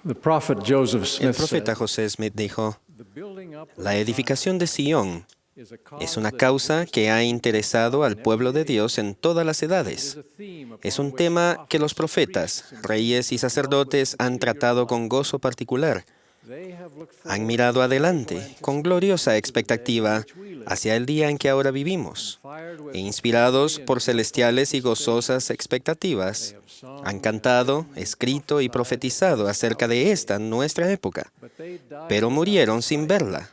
The prophet Joseph El Smith profeta said, José Smith dijo, "The building up la edificación de Sión is a es cause una that causa que ha interesado al in every pueblo de age. Dios en todas las It is edades. a theme Es upon un which tema que los prophets, profetas, priests, and reyes y kings have dwelt with sacerdotes han peculiar tratado con delight. gozo particular. They have looked Han forward with mirado joyful adelante, con anticipation gloriosa to the day in expectativa, which we live, hacia el día en que ahora and vivimos. fired with E inspirados holy por and joyful celestiales y gozosas anticipations, they expectativas, have sung han and cantado, written and escrito y prophesied of profetizado this acerca our de day. esta nuestra época, But they died pero without murieron sin sight. verla.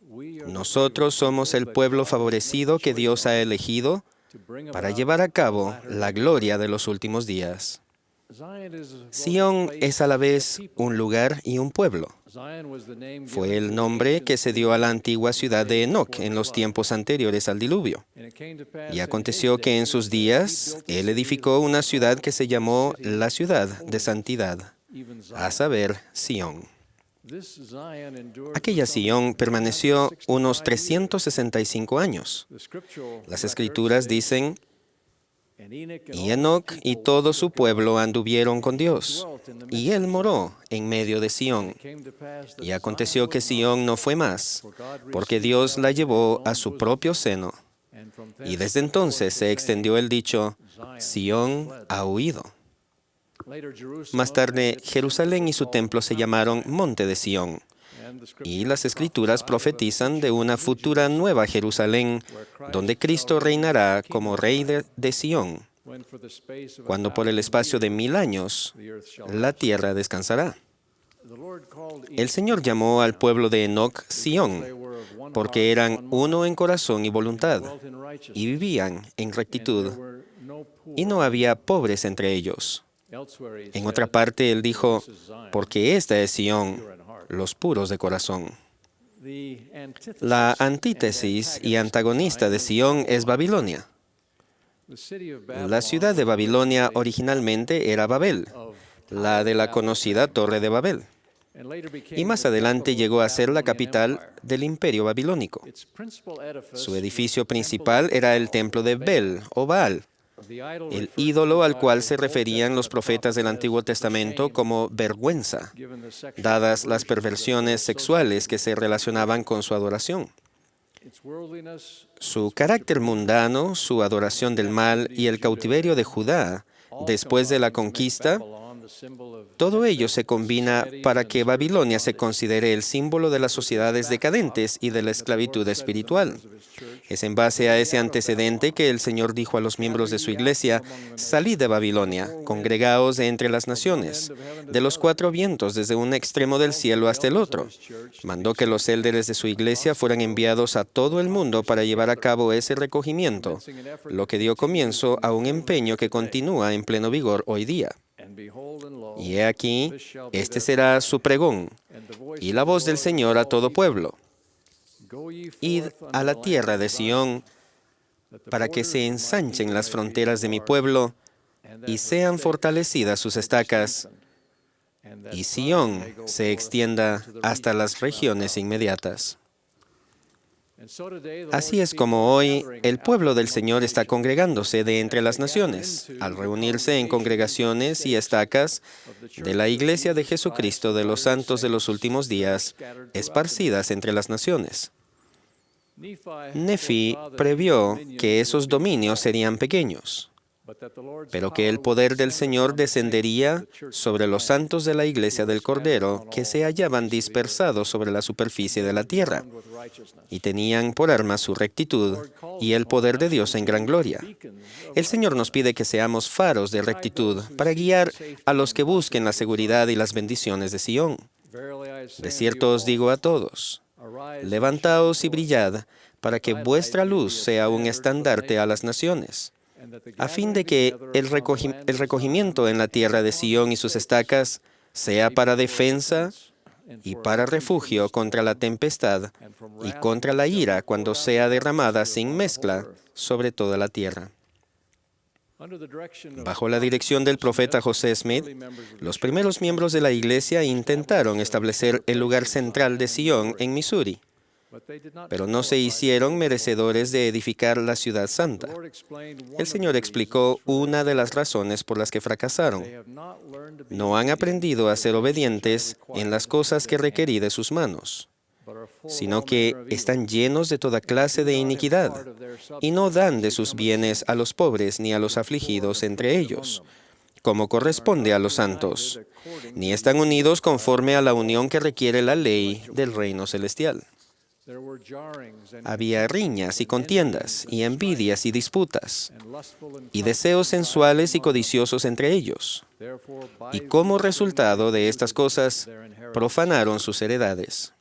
We are the Nosotros favored somos people el that pueblo God has made favorecido que choice Dios ha of elegido to bring para about llevar a the cabo latter la day gloria glory. de los últimos días. Zion is both a Sión place es a la and vez people. un lugar y un pueblo. Zion was the name Fue given el to the nombre ancient que se city dio a la in antigua the ciudad de days Enoc before en the los flood. tiempos anteriores al diluvio. And it came to Y pass in his aconteció que en sus days that he días built a él city edificó that una was ciudad called que se the llamó city la of ciudad de holiness, santidad, even a Zion. saber, Sión. This Zion endured for Aquella some Sión permaneció unos 365 years. 365 años. The scriptural Las record escrituras states, dicen, "And Enoch and y all his Enoc y people todo walked su with pueblo God, anduvieron con and he Dios, dwelt in the y midst él of moró Zion. en medio de And Sión. it came to pass that Y Zion aconteció que was not, Sión no fue más, for God porque received Dios her la into his llevó a own su bosom. propio seno. And from Y thence desde went forth entonces the se extendió saying, el dicho, Zion has Sión fled. ha huido. Later, Jerusalem Más tarde, and its Jerusalén temple y were su called templo se Mount llamaron Zion. Monte de Sión. And the Y scriptures las escrituras prophesy of a profetizan de future una New futura nueva Jerusalem, Jerusalén, where donde Christ shall Cristo reign as reinará King como of Rey Zion, de Sión, when for the space of cuando por el 1,000 espacio de years 1000 años the earth shall la rest. tierra descansará. The Lord called El Enoch Señor to llamó al Zion, pueblo de Enoc because Sión, they were of one porque heart and eran one uno mind, en corazón y and voluntad, dwelt in y righteousness, vivían en and rectitud, there were no y poor no among había them. pobres entre ellos. Elsewhere he En otra said, parte, él "For dijo, this is Zion, porque esta es the Sión, pure in heart." los puros de corazón. The La antithesis and antítesis y antagonist of antagonista Zion de is Sión es Babylon. Babilonia. The city of La Babylon ciudad de was Babilonia originally originalmente era Babel, of la Tower de of la Babel conocida fame, Torre de Babel, and later y became más the adelante capital of llegó the a ser la Babylonian capital Empire. del imperio babilónico. Its principal edifice Su was edificio the temple principal of era el Baal, templo or de Baal, Bel o Baal, the idol el referred to ídolo al by cual se Old referían los Testament profetas del prophets Antiguo as the Testamento shame, como vergüenza, given the sexual dadas las perversions that were perversiones sexuales associated que with se its relacionaban worship. con su adoración. Its worldliness, Su its carácter worship of evil, mundano, su and adoración the del mal captivity y of el Judah cautiverio de then, Judá, all después de la combined to make conquista, Babylon the symbol of todo ello ethnic se combina societies para and que spiritual Babilonia se bondage. considere el símbolo de las With this sociedades backdrop, decadentes y de la that the Lord esclavitud said to the espiritual. members of his church, Es en base a "Get ese ye out of antecedente Babylon, que el Señor dijo a los miembros gather de su ye out iglesia, from among the salid de nations, by the Babilonia, four winds, congregaos de entre las from one end naciones, of heaven to de the los other." 4 vientos, desde un extremo del Called for cielo the hasta el elders of otro. his church to Mandó que los élderes de su iglesia across the fueran world, enviados a todo el mundo accomplish para the llevar a gathering, cabo ese recogimiento, commencing an effort lo that que dio continues comienzo in a un full empeño vigor que today. continúa en pleno vigor hoy día. And behold, and lo, Y he aquí, this shall be este their será cry, su pregón, and the voice y of la the voz del Lord unto Señor a all todo people. pueblo. Go ye Id forth a unto la the tierra land de of Sión, Zion, that the para que borders se of my ensanchen people las may be fronteras de mi enlarged, pueblo, and that y her sean stakes fortalecidas sus may be estacas, strengthened, and that y Zion may Sión go se forth extienda into the hasta regions las round regiones about. inmediatas. And so today the Así Lord's es people como are hoy gathering el out pueblo del among the Señor está nations, congregándose de entre as las they gather naciones, into al the reunirse en congregaciones y stakes estacas of the de la churches of Iglesia de Jesus Christ Jesucristo and de los latter-day santos de los saints últimos that are días, scattered throughout the esparcidas nations. entre las naciones. Nephi Nefi foresaw that these previó dominions que would esos be dominios small, serían pequeños, but that the Lord's pero que el power would poder del descend Señor upon the saints of descendería the church of sobre los Zion, santos de la Iglesia who were del scattered Cordero, upon que all se hallaban face of the earth. dispersados sobre la superficie They de la would be tierra, armed with righteousness. y tenían por arma su The rectitud Lord calls y el upon poder de us Dios to en gran be gloria. beacons of El Señor nos pide que righteousness, seamos faros de to guide rectitud those who para seek guiar safety a los and que busquen la blessings of seguridad y Zion. las bendiciones de Sión. Verily I say De unto cierto you os digo a all, todos, arise and levantaos y shine forth, brillad, para that que thy vuestra light may be luz a sea un standard for the estandarte a las nations, naciones, and that the a fin gathering de que together el upon the land el of recogimiento Zion en la and tierra de upon Sión her y sus stakes estacas sea may be para for defensa defense and y for a para refuge from the refugio contra la storm, tempestad and from y wrath contra when la it shall ira be poured cuando out sea in the derramada atmosphere sin upon the whole mezcla earth. sobre toda la tierra. Under the direction of Bajo la Prophet dirección del Joseph profeta Smith, José the Smith, early members of the los church primeros miembros de la iglesia established intentaron a establecer el lugar place of central Zion de in Sión Missouri. en Missouri, pero no se hicieron merecedores de edificar la ciudad santa. El Señor explicó una de las razones por las que fracasaron. No han aprendido a ser obedientes en las cosas que requerí de sus manos, sino que están llenos de toda clase de iniquidad, y no dan de sus bienes a los pobres ni a los afligidos entre ellos, como corresponde a los santos, ni están unidos conforme a la unión que requiere la ley del reino celestial. Había riñas y contiendas, y envidias y disputas, y deseos sensuales y codiciosos entre ellos. Y como resultado de estas cosas, profanaron sus heredades.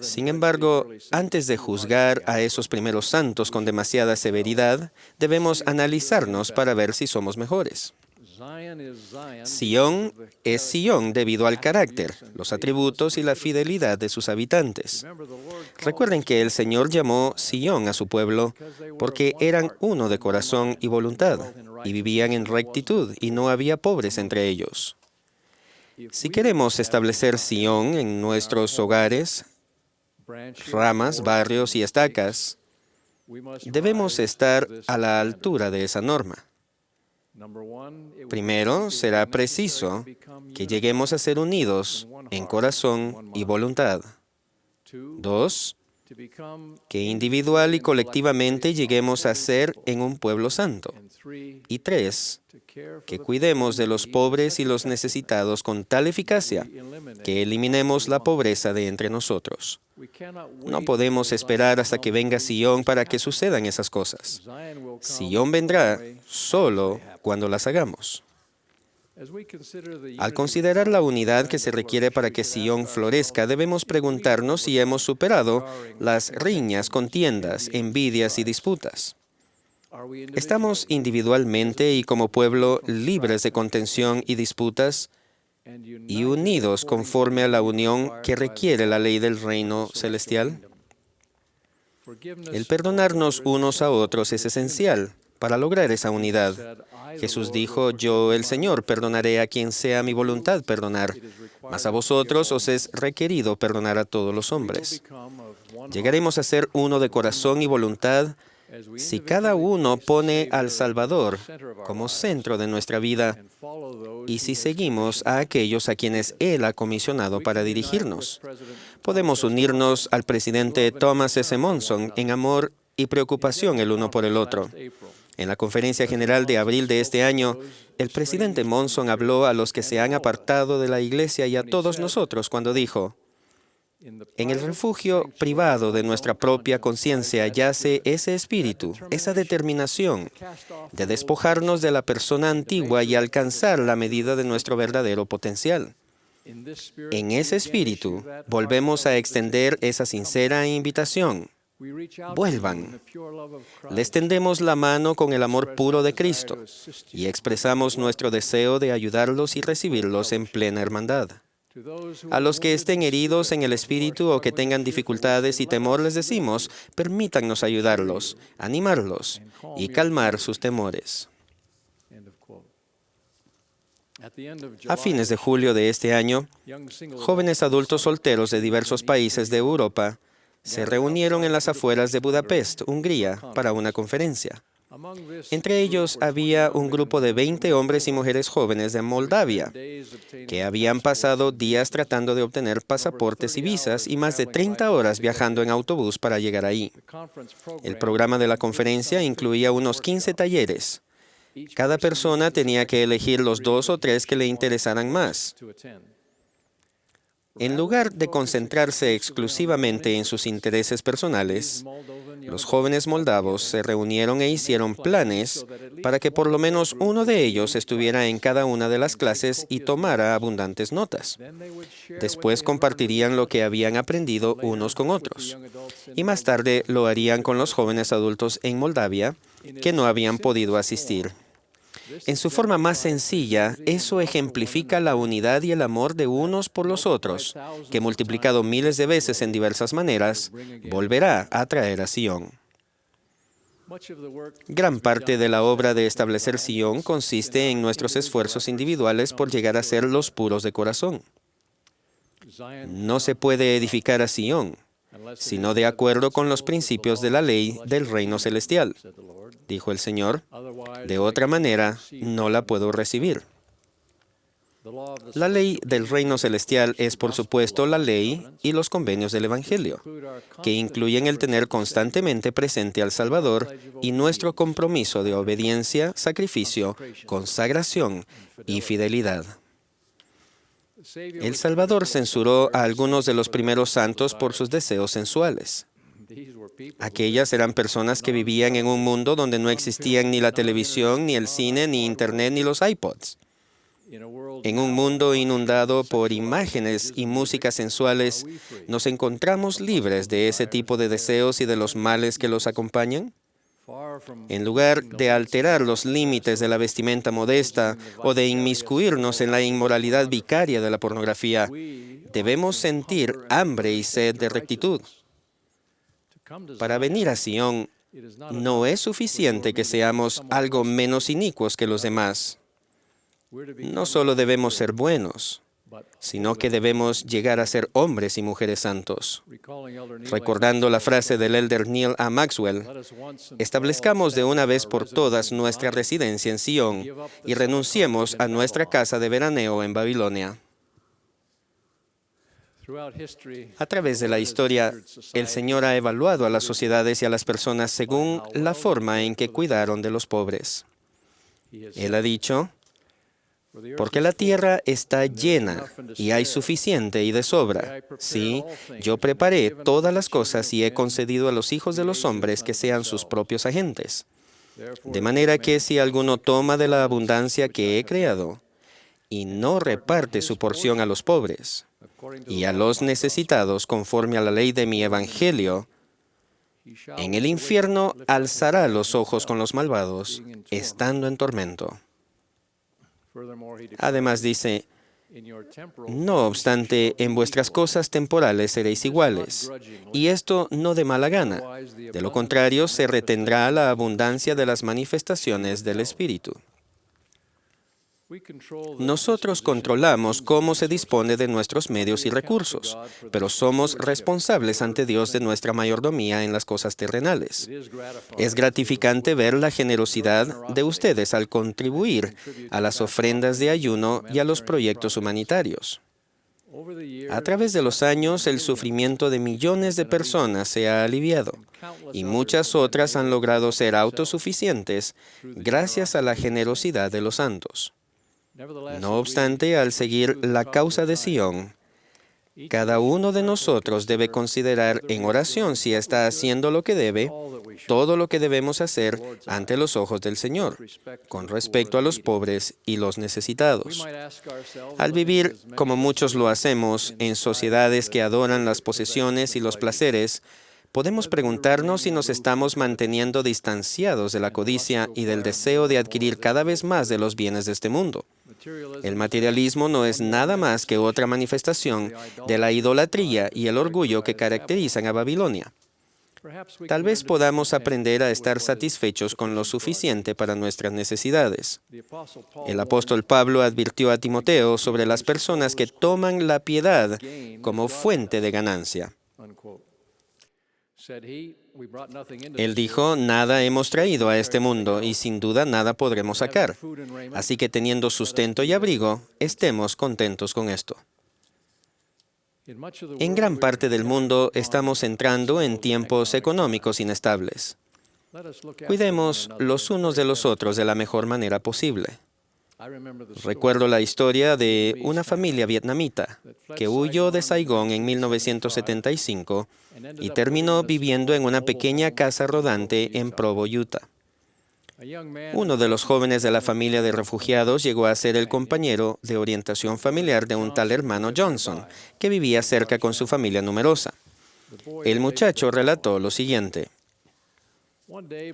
Sin embargo, antes de juzgar a esos primeros santos con demasiada severidad, debemos analizarnos para ver si somos mejores. Sión es Sión debido al carácter, los atributos y la fidelidad de sus habitantes. Recuerden que el Señor llamó Sión a su pueblo porque eran uno de corazón y voluntad, y vivían en rectitud, y no había pobres entre ellos. Si queremos establecer Sión en nuestros hogares, ramas, barrios y estacas, debemos estar a la altura de esa norma. Primero, será preciso que lleguemos a ser unidos en corazón y voluntad. 2, que individual y colectivamente lleguemos a ser en un pueblo santo. Y 3, que cuidemos de los pobres y los necesitados con tal eficacia que eliminemos la pobreza de entre nosotros. No podemos esperar hasta que venga Sión para que sucedan esas cosas. Sión vendrá solo cuando las hagamos. Al considerar la unidad que se requiere para que Sión florezca, debemos preguntarnos si hemos superado las riñas, contiendas, envidias y disputas. ¿Estamos individualmente y como pueblo libres de contención y disputas y unidos conforme a la unión que requiere la ley del reino celestial? El perdonarnos unos a otros es esencial para lograr esa unidad. Jesús dijo: yo, el Señor, perdonaré a quien sea mi voluntad perdonar, mas a vosotros os es requerido perdonar a todos los hombres. Llegaremos a ser uno de corazón y voluntad si cada uno pone al Salvador como centro de nuestra vida y si seguimos a aquellos a quienes Él ha comisionado para dirigirnos. Podemos unirnos al presidente Thomas S. Monson en amor y preocupación el uno por el otro. En la conferencia general de abril de este año, el presidente Monson habló a los que se han apartado de la iglesia y a todos nosotros cuando dijo: en el refugio privado de nuestra propia conciencia yace ese espíritu, esa determinación de despojarnos de la persona antigua y alcanzar la medida de nuestro verdadero potencial. En ese espíritu volvemos a extender esa sincera invitación. Vuelvan. Les tendemos la mano con el amor puro de Cristo y expresamos nuestro deseo de ayudarlos y recibirlos en plena hermandad. A los que estén heridos en el espíritu o que tengan dificultades y temor les decimos: permítannos ayudarlos, animarlos y calmar sus temores. A fines de julio de este año, jóvenes adultos solteros de diversos países de Europa se reunieron en las afueras de Budapest, Hungría, para una conferencia. Entre ellos había un grupo de 20 hombres y mujeres jóvenes de Moldavia, que habían pasado días tratando de obtener pasaportes y visas y más de 30 horas viajando en autobús para llegar ahí. El programa de la conferencia incluía unos 15 talleres. Cada persona tenía que elegir los 2 o 3 que le interesaran más. En lugar de concentrarse exclusivamente en sus intereses personales, los jóvenes moldavos se reunieron e hicieron planes para que por lo menos uno de ellos estuviera en cada una de las clases y tomara abundantes notas. Después compartirían lo que habían aprendido unos con otros. Y más tarde lo harían con los jóvenes adultos en Moldavia que no habían podido asistir. En su forma más sencilla, eso ejemplifica la unidad y el amor de unos por los otros, que multiplicado miles de veces en diversas maneras, volverá a traer a Sión. Gran parte de la obra de establecer Sión consiste en nuestros esfuerzos individuales por llegar a ser los puros de corazón. No se puede edificar a Sión sino de acuerdo con los principios de la ley del reino celestial, dijo el Señor. De otra manera, no la puedo recibir. La ley del reino celestial es, por supuesto, la ley y los convenios del Evangelio, que incluyen el tener constantemente presente al Salvador y nuestro compromiso de obediencia, sacrificio, consagración y fidelidad. El Salvador censuró a algunos de los primeros santos por sus deseos sensuales. Aquellas eran personas que vivían en un mundo donde no existían ni la televisión, ni el cine, ni Internet, ni los iPods. En un mundo inundado por imágenes y músicas sensuales, ¿nos encontramos libres de ese tipo de deseos y de los males que los acompañan? En lugar de alterar los límites de la vestimenta modesta o de inmiscuirnos en la inmoralidad vicaria de la pornografía, debemos sentir hambre y sed de rectitud. Para venir a Sion, no es suficiente que seamos algo menos inicuos que los demás. No solo debemos ser buenos, sino que debemos llegar a ser hombres y mujeres santos. Recordando la frase del elder Neil A. Maxwell, establezcamos de una vez por todas nuestra residencia en Sion y renunciemos a nuestra casa de veraneo en Babilonia. A través de la historia, el Señor ha evaluado a las sociedades y a las personas según la forma en que cuidaron de los pobres. Él ha dicho: porque la tierra está llena y hay suficiente y de sobra. Sí, yo preparé todas las cosas y he concedido a los hijos de los hombres que sean sus propios agentes. De manera que si alguno toma de la abundancia que he creado y no reparte su porción a los pobres y a los necesitados conforme a la ley de mi evangelio, en el infierno alzará los ojos con los malvados, estando en tormento. Además dice: no obstante, en vuestras cosas temporales seréis iguales, y esto no de mala gana. De lo contrario, se retendrá la abundancia de las manifestaciones del Espíritu. Nosotros controlamos cómo se dispone de nuestros medios y recursos, pero somos responsables ante Dios de nuestra mayordomía en las cosas terrenales. Es gratificante ver la generosidad de ustedes al contribuir a las ofrendas de ayuno y a los proyectos humanitarios. A través de los años, el sufrimiento de millones de personas se ha aliviado, y muchas otras han logrado ser autosuficientes gracias a la generosidad de los santos. No obstante, al seguir la causa de Sion, cada uno de nosotros debe considerar en oración si está haciendo lo que debe, todo lo que debemos hacer ante los ojos del Señor, con respecto a los pobres y los necesitados. Al vivir, como muchos lo hacemos, en sociedades que adoran las posesiones y los placeres, podemos preguntarnos si nos estamos manteniendo distanciados de la codicia y del deseo de adquirir cada vez más de los bienes de este mundo. El materialismo no es nada más que otra manifestación de la idolatría y el orgullo que caracterizan a Babilonia. Tal vez podamos aprender a estar satisfechos con lo suficiente para nuestras necesidades. El apóstol Pablo advirtió a Timoteo sobre las personas que toman la piedad como fuente de ganancia. Él dijo: nada hemos traído a este mundo y sin duda nada podremos sacar. Así que teniendo sustento y abrigo, estemos contentos con esto. En gran parte del mundo estamos entrando en tiempos económicos inestables. Cuidemos los unos de los otros de la mejor manera posible. Recuerdo la historia de una familia vietnamita que huyó de Saigón en 1975 y terminó viviendo en una pequeña casa rodante en Provo, Utah. Uno de los jóvenes de la familia de refugiados llegó a ser el compañero de orientación familiar de un tal hermano Johnson, que vivía cerca con su familia numerosa. El muchacho relató lo siguiente: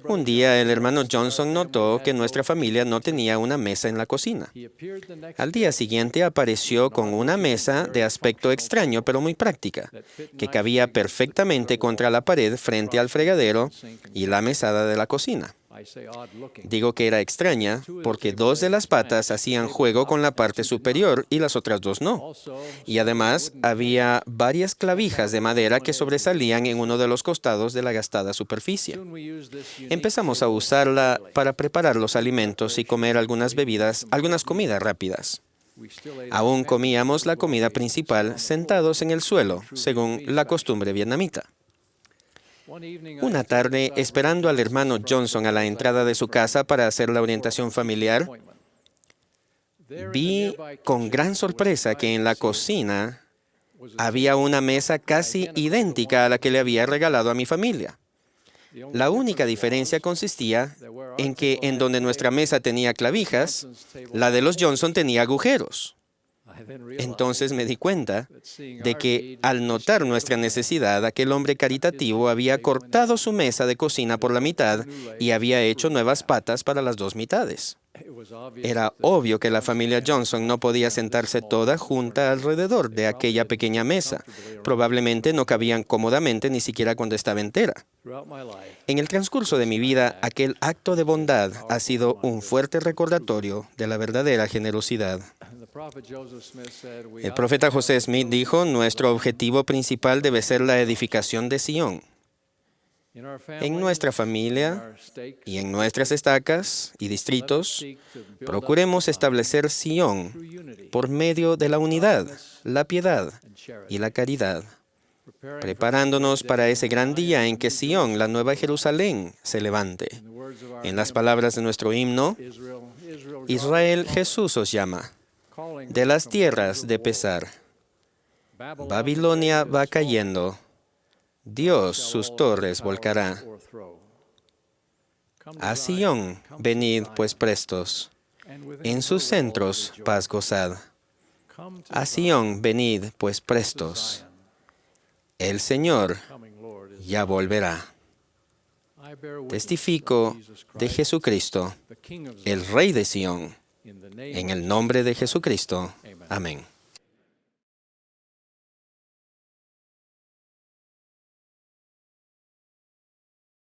un día el hermano Johnson notó que nuestra familia no tenía una mesa en la cocina. Al día siguiente apareció con una mesa de aspecto extraño pero muy práctica, que cabía perfectamente contra la pared frente al fregadero y la mesada de la cocina. I say odd looking. Digo que era extraña porque 2 de las patas hacían juego con la parte superior y las otras 2 no. Also, Y además había varias clavijas de madera que sobresalían en uno de los costados de la gastada superficie. soon we use this unique Empezamos a usarla para preparar los alimentos y comer algunas comidas rápidas. we still ate Aún comíamos la comida principal sentados en el suelo, según la costumbre vietnamita. one evening I Una stood tarde, beside esperando al hermano Johnson a la entrada de su casa para hacer la orientación familiar, appointment. There in the vi nearby con kitchen gran was sorpresa a que en la dining cocina was a había una mesa casi idéntica a la que le había regalado a mi familia. The only La única difference diferencia was consistía that where our en que table en had donde nuestra tables, mesa tenía clavijas, Johnson's table la de had los holes. Johnson tenía agujeros. I then realized Entonces me di cuenta that seeing de our que need, al this notar charitable nuestra man necesidad, aquel hombre caritativo había cortado su mesa de cocina por la mitad y había hecho nuevas patas para las 2 mitades. It was obvious Era that the obvio que la familia family Johnson no podía sentarse toda junta alrededor de aquella pequeña mesa. Probablemente no cabían cómodamente ni siquiera cuando estaba entera. Throughout my life, En el transcurso de mi vida, aquel acto de bondad ha sido un fuerte recordatorio de la verdadera generosidad. the prophet Joseph Smith said, we El ought profeta to José have Smith dijo, nuestro objetivo principal debe ser la edificación de Sión. in our family, En nuestra in familia our stakes, y en nuestras estacas y let us distritos, seek to build up procuremos the establecer Sión through unity por medio de la unidad, la piedad and charity, y la caridad, preparing for preparándonos para ese gran día en que Sión, la nueva Jerusalén, se levante. in the words of our En las hymn, palabras de nuestro himno, Israel, Israel, Jesús os llama, calling de las from tierras the de war. pesar. Babylon Babilonia the va great is cayendo, fallen, Dios shall sus all torres powers volcará. o'erthrow. Come to A Zion, Sión, come to venid Zion, pues prestos, and within en her sus walls centros rejoice. paz gozad. Come to A Zion, Sión, venid pues to prestos, Zion. el Señor Coming Lord is ya volverá. I bear witness Testifico of Jesus de Christ, Jesucristo, the King of el Zion, Rey de Sión, in the name en of el nombre de Jesus Christ. Jesucristo. Amen. Amén.